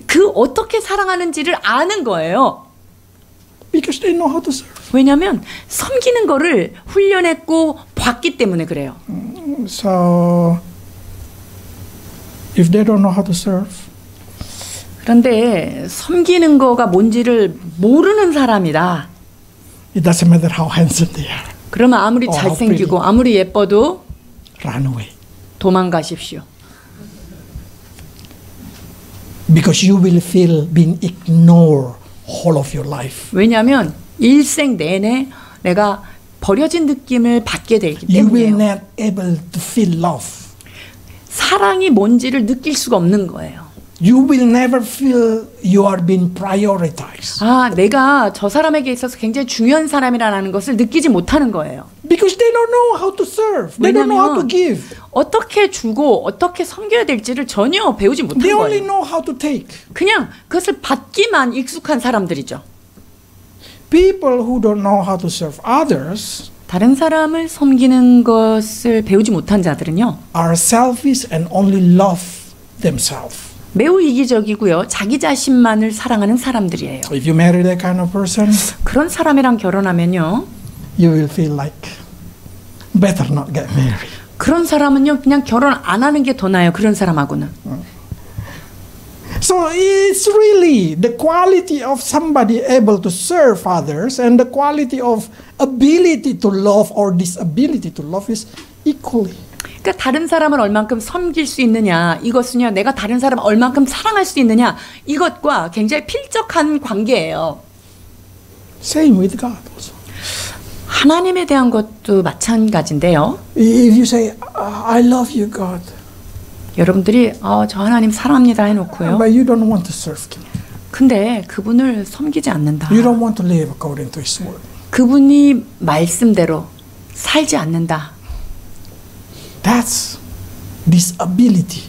그 어떻게 사랑하는지를 아는 거예요. Because they know how to serve. 왜냐하면 섬기는 거를 훈련했고 봤기 때문에 그래요. So, if they don't know how to serve, 그런데 섬기는 거가 뭔지를 모르는 사람이다. it doesn't matter how handsome they are. 그러면 아무리 잘생기고 아무리 예뻐도 Run away. 도망가십시오. Because you will feel being ignored whole of your life. 왜냐하면 일생 내내 내가 버려진 느낌을 받게 되기 You will 때문이에요. not able to feel love. 사랑이 뭔지를 느낄 수가 없는 거예요. You will never feel you are being prioritized. 내가 저 사람에게 있어서 굉장히 중요한 사람이라는 것을 느끼지 못하는 거예요. Because they don't know how to serve. They don't know how to give. 어떻게 주고 어떻게 섬겨야 될지를 전혀 배우지 못한 They only 거예요. know how to take. 그냥 그것을 받기만 익숙한 사람들이죠. People who don't know how to serve others 다른 사람을 섬기는 것을 배우지 못한 자들은요, are selfish and only love themselves. 매우 이기적이고요, 자기 자신만을 사랑하는 사람들이에요. If you marry that kind of person, 그런 사람이랑 결혼하면요, you will feel like better not get married. 그런 사람은요 그냥 결혼 안 하는 게 더 나아요. 그런 사람하고는. So So it's really the quality of somebody able to serve others and the quality of ability to love or disability to love is equally. 그러니까 다른 사람을 얼만큼 섬길 수 있느냐 이것은요 내가 다른 사람을 얼만큼 사랑할 수 있느냐 이것과 굉장히 필적한 관계예요. Same with God also. 하나님에 대한 것도 마찬가지인데요. If you say, I love you, God. 여러분들이 저 하나님 사랑합니다 해놓고요. But you don't want to serve Him. 근데 그분을 섬기지 않는다. You don't want to live according to His word. 그분이 말씀대로 살지 않는다. That's disability.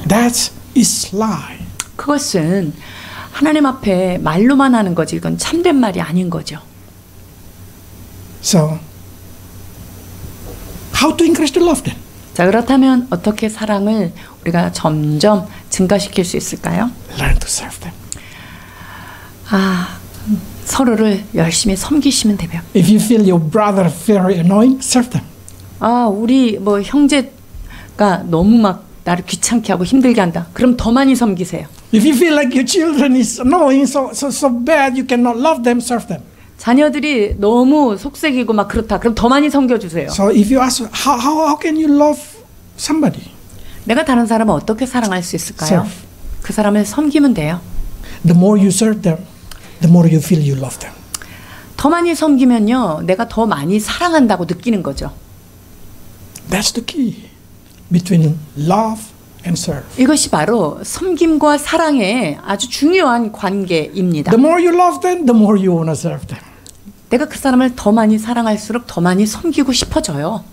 That is lie. 그것은 하나님 앞에 말로만 하는 거지 이건 참된 말이 아닌 거죠. So, how to increase the love then? 자 그렇다면 어떻게 사랑을 우리가 점점 증가시킬 수 있을까요? Learn to serve them. 서로를 열심히 섬기시면 돼요. If you feel your brother very annoying, serve them. 우리 뭐 형제가 너무 막 나를 귀찮게 하고 힘들게 한다. 그럼 더 많이 섬기세요. If you feel like your children is annoying, so bad, you cannot love them, serve them. 자녀들이 너무 속색이고 막 그렇다. 그럼 더 많이 섬겨주세요. So if you ask, how can you love somebody? 내가 다른 사람을 어떻게 사랑할 수 있을까요? Serve. 그 사람을 섬기면 돼요. The more you serve them, the more you feel you love them. 더 많이 섬기면요, 내가 더 많이 사랑한다고 느끼는 거죠. That's the key between love and serve. 이것이 바로 섬김과 사랑의 아주 중요한 관계입니다. The more you love them, the more you want to serve them. 내가 그 사람을 더 많이 사랑할수록 더 많이 섬기고 싶어져요.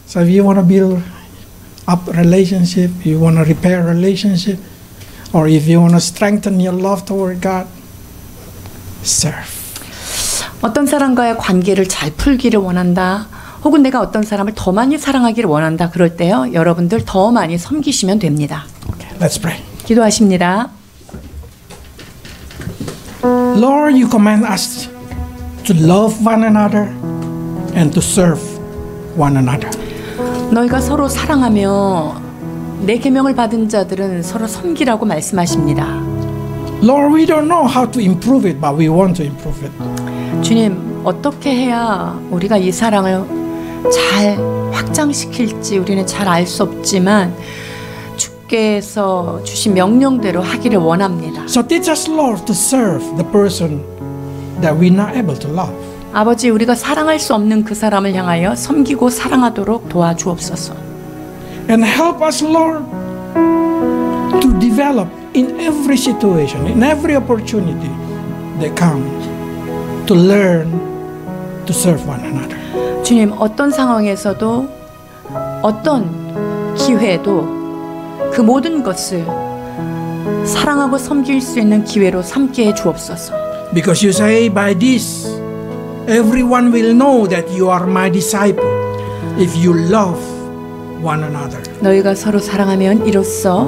So if you want to build up relationship, you want to repair relationship, or if you want to strengthen your love toward God, serve. 어떤 사람과의 관계를 잘 풀기를 원한다. 혹은 내가 어떤 사람을 더 많이 사랑하기를 원한다. 그럴 때요, 여러분들 더 많이 섬기시면 됩니다. Okay, let's pray. 기도하십니다. Lord, you command us to love one another and to serve one another. 너희가 서로 사랑하며 내 계명을 받은 자들은 서로 섬기라고 말씀하십니다. Lord, we don't know how to improve it, but we want to improve it. 주님, 어떻게 해야 우리가 이 사랑을 잘 확장시킬지 우리는 잘 알 수 없지만 주께서 주신 명령대로 하기를 원합니다. So teach us, Lord, to serve the person that we're not able to love. 아버지, 우리가 사랑할 수 없는 그 사람을 향하여 섬기고 사랑하도록 도와주옵소서. And help us, Lord, to develop in every situation, in every opportunity that comes, to learn to serve one another. 주님, 어떤 상황에서도 어떤 기회도 그 모든 것을 사랑하고 섬길 수 있는 기회로 삼게 해 주옵소서. Because you say by this everyone will know that you are my disciple if you love one another. 너희가 서로 사랑하면 이로써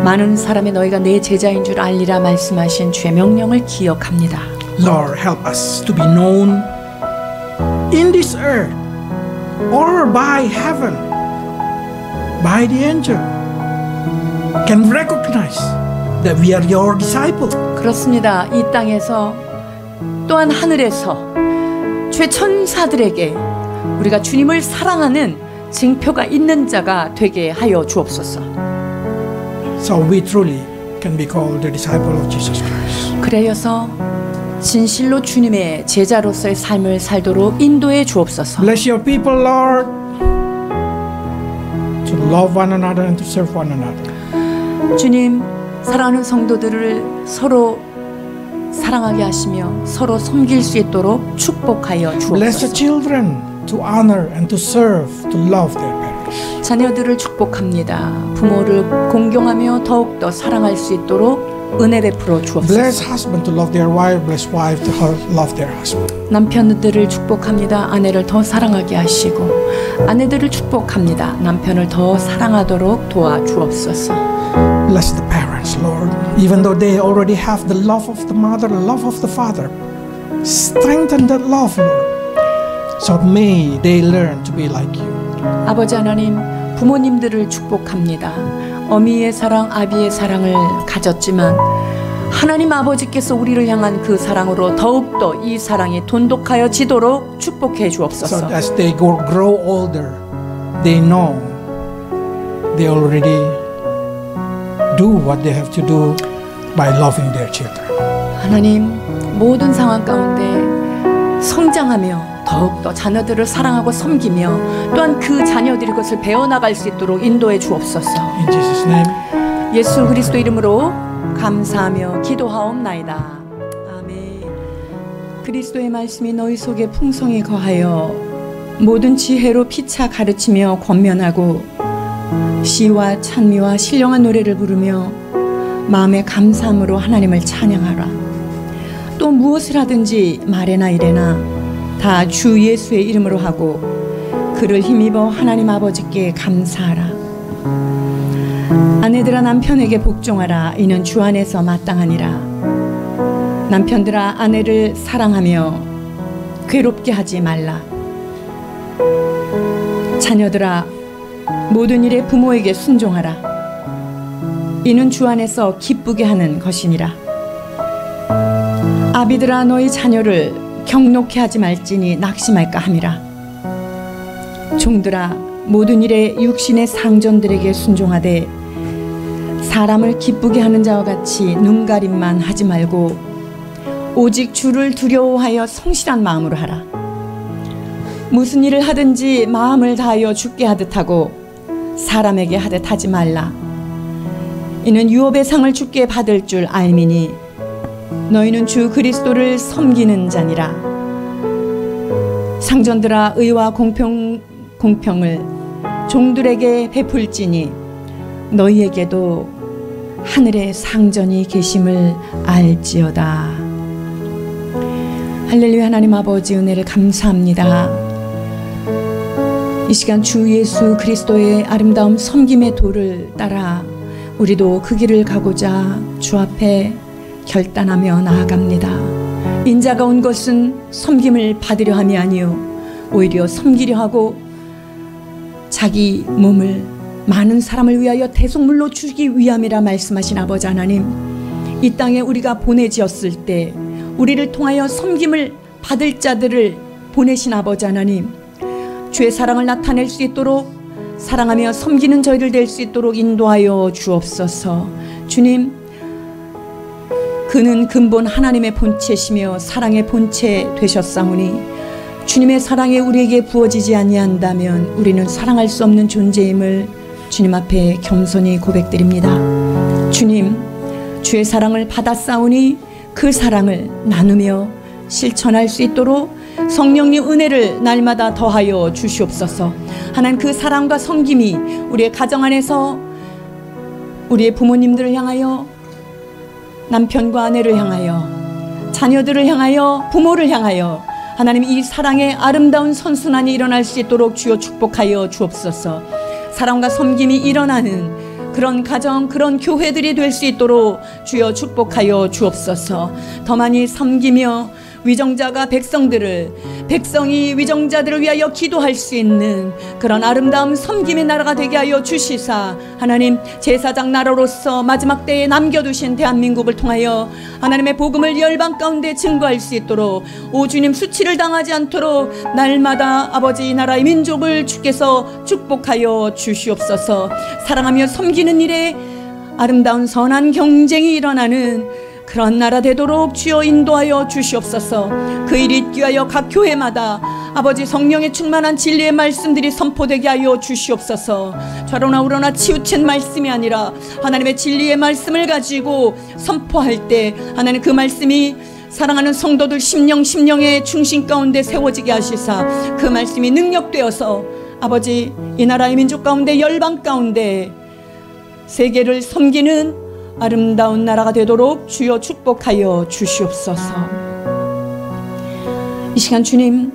많은 사람이 너희가 내 제자인 줄 알리라 말씀하신 주의 명령을 기억합니다. Lord, help us to be known in this earth or by heaven, by the angel, can recognize that we are your disciple. 그렇습니다. 이 땅에서 또한 하늘에서 주의 천사들에게 우리가 주님을 사랑하는 징표가 있는 자가 되게 하여 주옵소서. So we truly can be called the disciple of Jesus Christ. 그래서 진실로 주님의 제자로서의 삶을 살도록 인도해 주옵소서. Bless your people, Lord, to love one another and to serve one another. 주님, 사랑하는 성도들을 서로 사랑하게 하시며 서로 섬길 수 있도록 축복하여 Bless the 주옵소서. children to honor and to serve, to love their parents. 자녀들을 축복합니다. 부모를 공경하며 더욱더 사랑할 수 있도록 은혜 베풀어 Bless 주옵소서. husband to love their wife, bless wife to love their husband. 남편들을 축복합니다. 아내를 더 사랑하게 하시고 아내들을 축복합니다. 남편을 더 사랑하도록 도와주옵소서. Bless the parents, Lord. Even though they already have the love of the mother, the love of the father, strengthen that love, Lord. So may they learn to be like you. 아버지 하나님, 부모님들을 축복합니다. 어미의 사랑, 아비의 사랑을 가졌지만 하나님 아버지께서 우리를 향한 그 사랑으로 더욱더 이 사랑이 돈독하여지도록 축복해 주옵소서. So as they grow older, they know they already do what they have to do by loving their children. 하나님, 모든 상황 가운데 성장하며 더욱더 자녀들을 사랑하고 섬기며 또한 그 자녀들이 그것을 배워나갈 수 있도록 인도해 주옵소서. In Jesus' name. 예수 그리스도 이름으로 감사하며 기도하옵나이다. 아멘. 그리스도의 말씀이 너희 속에 풍성히 거하여 모든 지혜로 피차 가르치며 권면하고 시와 찬미와 신령한 노래를 부르며 마음의 감사함으로 하나님을 찬양하라. 또 무엇을 하든지 말에나 이래나 다 주 예수의 이름으로 하고 그를 힘입어 하나님 아버지께 감사하라. 아내들아 남편에게 복종하라. 이는 주 안에서 마땅하니라. 남편들아 아내를 사랑하며 괴롭게 하지 말라. 자녀들아 모든 일에 부모에게 순종하라. 이는 주 안에서 기쁘게 하는 것이니라. 아비들아 너희 자녀를 경록해 하지 말지니 낙심할까 함이라. 종들아 모든 일에 육신의 상전들에게 순종하되 사람을 기쁘게 하는 자와 같이 눈가림만 하지 말고 오직 주를 두려워하여 성실한 마음으로 하라. 무슨 일을 하든지 마음을 다하여 주께 하듯 하고 사람에게 하듯 하지 말라. 이는 유업의 상을 주께 받을 줄 알미니 너희는 주 그리스도를 섬기는 자니라. 상전들아 의와 공평을 종들에게 베풀지니 너희에게도 하늘에 상전이 계심을 알지어다. 할렐루야. 하나님 아버지 은혜를 감사합니다. 이 시간 주 예수 그리스도의 아름다운 섬김의 도를 따라 우리도 그 길을 가고자 주 앞에 결단하며 나아갑니다. 인자가 온 것은 섬김을 받으려 함이 아니요 오히려 섬기려 하고 자기 몸을 많은 사람을 위하여 대속물로 주기 위함이라 말씀하신 아버지 하나님, 이 땅에 우리가 보내지었을 때 우리를 통하여 섬김을 받을 자들을 보내신 아버지 하나님, 주의 사랑을 나타낼 수 있도록 사랑하며 섬기는 저희들 될 수 있도록 인도하여 주옵소서. 주님, 그는 근본 하나님의 본체시며 사랑의 본체 되셨사오니 주님의 사랑이 우리에게 부어지지 아니한다면 우리는 사랑할 수 없는 존재임을 주님 앞에 겸손히 고백드립니다. 주님, 주의 사랑을 받았사오니 그 사랑을 나누며 실천할 수 있도록 성령님 은혜를 날마다 더하여 주시옵소서. 하나님, 그 사랑과 섬김이 우리의 가정 안에서 우리의 부모님들을 향하여, 남편과 아내를 향하여, 자녀들을 향하여, 부모를 향하여 하나님 이 사랑의 아름다운 선순환이 일어날 수 있도록 주여 축복하여 주옵소서. 사랑과 섬김이 일어나는 그런 가정, 그런 교회들이 될 수 있도록 주여 축복하여 주옵소서. 더 많이 섬기며 위정자가 백성이 위정자들을 위하여 기도할 수 있는 그런 아름다운 섬김의 나라가 되게 하여 주시사, 하나님 제사장 나라로서 마지막 때에 남겨두신 대한민국을 통하여 하나님의 복음을 열방 가운데 증거할 수 있도록, 오 주님, 수치를 당하지 않도록 날마다 아버지 나라의 민족을 주께서 축복하여 주시옵소서. 사랑하며 섬기는 일에 아름다운 선한 경쟁이 일어나는 그런 나라 되도록 주여 인도하여 주시옵소서. 그 일이 있기 위하여 각 교회마다 아버지 성령의 충만한 진리의 말씀들이 선포되게 하여 주시옵소서. 좌로나 우로나 치우친 말씀이 아니라 하나님의 진리의 말씀을 가지고 선포할 때 하나님 그 말씀이 사랑하는 성도들 심령의 중심 가운데 세워지게 하시사, 그 말씀이 능력되어서 아버지 이 나라의 민족 가운데, 열방 가운데 세계를 섬기는 아름다운 나라가 되도록 주여 축복하여 주시옵소서. 이 시간 주님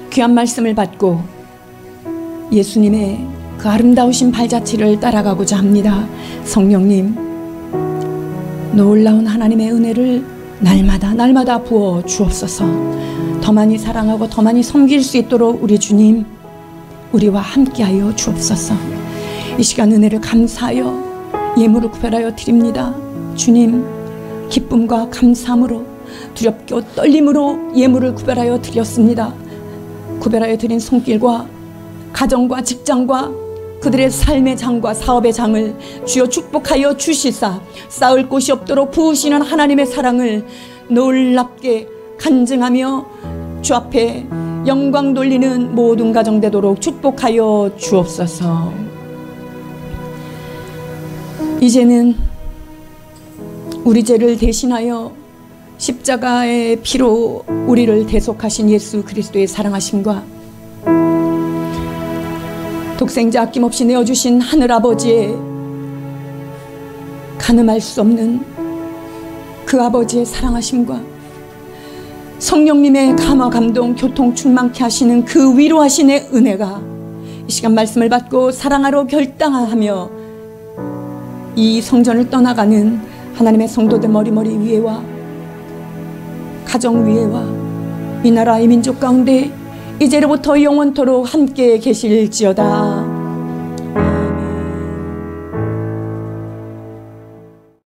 귀한 말씀을 받고 예수님의 그 아름다우신 발자취를 따라가고자 합니다. 성령님, 놀라운 하나님의 은혜를 날마다 부어 주옵소서. 더 많이 사랑하고 더 많이 섬길 수 있도록 우리 주님, 우리와 함께하여 주옵소서. 이 시간 은혜를 감사하여 예물을 구별하여 드립니다. 주님, 기쁨과 감사함으로 두렵고 떨림으로 예물을 구별하여 드렸습니다. 구별하여 드린 손길과 가정과 직장과 그들의 삶의 장과 사업의 장을 주여 축복하여 주시사 쌓을 곳이 없도록 부으시는 하나님의 사랑을 놀랍게 간증하며 주 앞에 영광 돌리는 모든 가정 되도록 축복하여 주옵소서. 이제는 우리 죄를 대신하여 십자가의 피로 우리를 대속하신 예수 그리스도의 사랑하심과 독생자 아낌없이 내어주신 하늘아버지의 가늠할 수 없는 그 아버지의 사랑하심과 성령님의 감화 감동 교통 충만케 하시는 그 위로하신의 은혜가 이 시간 말씀을 받고 사랑하러 결단하며 이 성전을 떠나가는 하나님의 성도들 머리머리 위에와 가정 위에와 이 나라 이 민족 가운데 이제로부터 영원토록 함께 계실지어다.